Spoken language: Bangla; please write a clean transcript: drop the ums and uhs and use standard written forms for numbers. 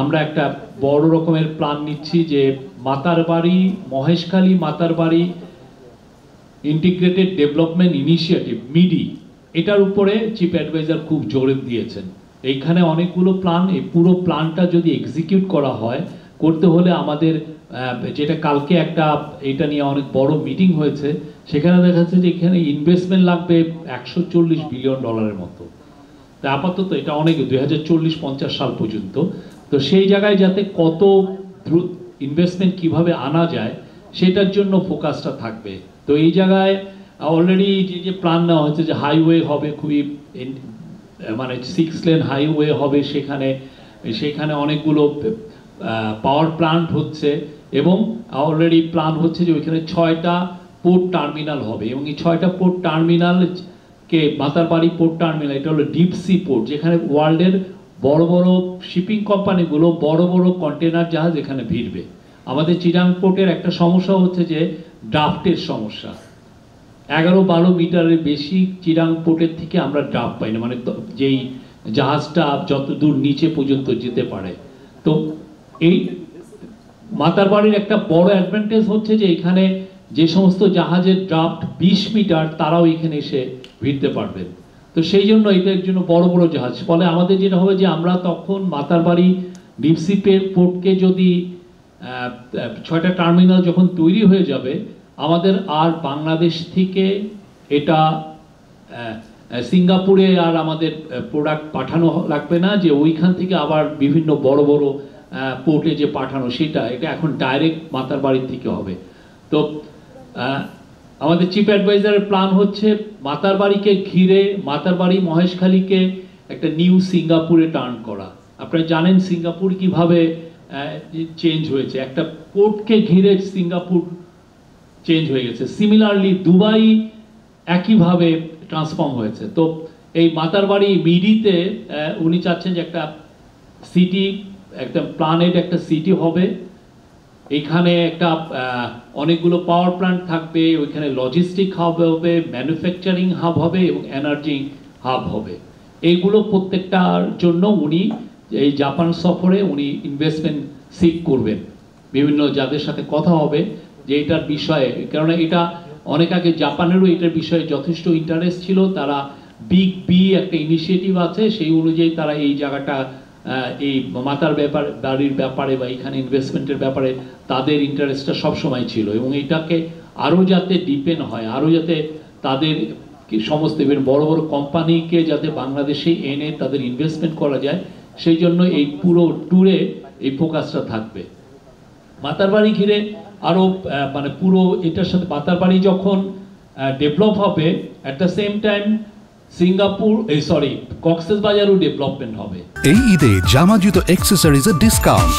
আমরা একটা বড় রকমের প্ল্যান নিচ্ছি যে Matarbari Maheshkhali Matarbari integrated development initiative MIDI, এটার উপরে চিফ অ্যাডভাইজার খুব জোর দিয়েছেন। এইখানে অনেকগুলো প্ল্যান, এই পুরো প্ল্যানটা যদি এক্সিকিউট করা হয়, করতে হলে আমাদের যেটা কালকে একটা এটা নিয়ে অনেক বড় মিটিং হয়েছে, সেখানে দেখা যাচ্ছে যে এখানে ইনভেস্টমেন্ট লাগবে 140 বিলিয়ন ডলারের মতো। তা আপাতত এটা অনেক 2040-50 সাল পর্যন্ত। তো সেই জায়গায় যাতে কত দ্রুত ইনভেস্টমেন্ট কিভাবে আনা যায় সেটার জন্য ফোকাসটা থাকবে। তো এই জায়গায় অলরেডি যে প্ল্যান নেওয়া হচ্ছে যে হাইওয়ে হবে, খুবই মানে 6 লেন হাইওয়ে হবে, সেখানে অনেকগুলো পাওয়ার প্ল্যান্ট হচ্ছে এবং অলরেডি প্ল্যান হচ্ছে যে ওইখানে 6টা পোর্ট টার্মিনাল হবে এবং এই 6টা পোর্ট টার্মিনাল কে মাতারবাড়ি পোর্ট টার্মিনাল, এটা হলো ডিপ সি পোর্ট, যেখানে ওয়ার্ল্ডের বড় বড় শিপিং কোম্পানিগুলো বড় বড় কন্টেনার জাহাজ এখানে ভিড়বে। আমাদের চিটাং পোর্টের একটা সমস্যা হচ্ছে যে ড্রাফটের সমস্যা। 11-12 মিটারের বেশি চিটাং পোর্টের থেকে আমরা ড্রাফট পাই না, মানে যেই জাহাজটা যত দূর নিচে পর্যন্ত যেতে পারে। তো এই মাতারবাড়ির একটা বড় অ্যাডভান্টেজ হচ্ছে যে এখানে যে সমস্ত জাহাজের ড্রাফট 20 মিটার তারাও এখানে এসে ভিড়তে পারবেন। তো সেই জন্য এটার জন্য বড় বড় জাহাজ, ফলে আমাদের যেটা হবে যে আমরা তখন মাতারবাড়ি ডিপসিপের পোর্টকে যদি 6টা টার্মিনাল যখন তৈরি হয়ে যাবে, আমাদের আর বাংলাদেশ থেকে এটা সিঙ্গাপুরে আর আমাদের প্রোডাক্ট পাঠানো লাগবে না, যে ওইখান থেকে আবার বিভিন্ন বড় বড় পোর্টে যে পাঠানো, এটা এখন ডাইরেক্ট মাতারবাড়ির থেকে হবে। তো আমাদের চিফ অ্যাডভাইজারের প্ল্যান হচ্ছে মাতারবাড়িকে ঘিরে মাতারবাড়ি মহেশখালীকে একটা নিউ সিঙ্গাপুরে টার্ন করা। আপনারা জানেন সিঙ্গাপুর কিভাবে চেঞ্জ হয়েছে, একটা পোর্টকে ঘিরে সিঙ্গাপুর চেঞ্জ হয়ে গেছে। সিমিলারলি দুবাই একইভাবে ট্রান্সফর্ম হয়েছে। তো এই মাতারবাড়ি মিডিতে উনি চাচ্ছেন যে একটা সিটি, একটা প্ল্যানেড একটা সিটি হবে, এখানে একটা অনেকগুলো পাওয়ার প্ল্যান্ট থাকবে, ওইখানে লজিস্টিক হাব হবে, ম্যানুফ্যাকচারিং হাব হবে এবং এনার্জি হাব হবে। এইগুলো প্রত্যেকটার জন্য উনি এই জাপান সফরে উনি ইনভেস্টমেন্ট সিক করবেন, বিভিন্ন যাদের সাথে কথা হবে যে এটার বিষয়ে, কারণ এটা অনেক আগে জাপানেরও এটার বিষয়ে যথেষ্ট ইন্টারেস্ট ছিল। তারা বিগ বি একটা ইনিশিয়েটিভ আছে, সেই অনুযায়ী তারা এই জায়গাটা এই বাড়ির ব্যাপারে বা এখানে ইনভেস্টমেন্টের ব্যাপারে তাদের ইন্টারেস্টটা সবসময় ছিল এবং এটাকে আরও যাতে ডিপেন্ড হয়, আরও যাতে তাদের সমস্ত বড় বড় কোম্পানিকে যাতে বাংলাদেশে এনে তাদের ইনভেস্টমেন্ট করা যায়, সেই জন্য এই পুরো ট্যুরে এই ফোকাসটা থাকবে। মাতারবাড়ি ঘিরে আরও মানে পুরো এটার সাথে মাতারবাড়ি যখন ডেভেলপ হবে, at the same time Singapore কক্সবাজারও ডেভেলপমেন্ট হবে। এই ঈদে জামা জুতো অ্যাক্সেসরিজের ডিসকাউন্ট।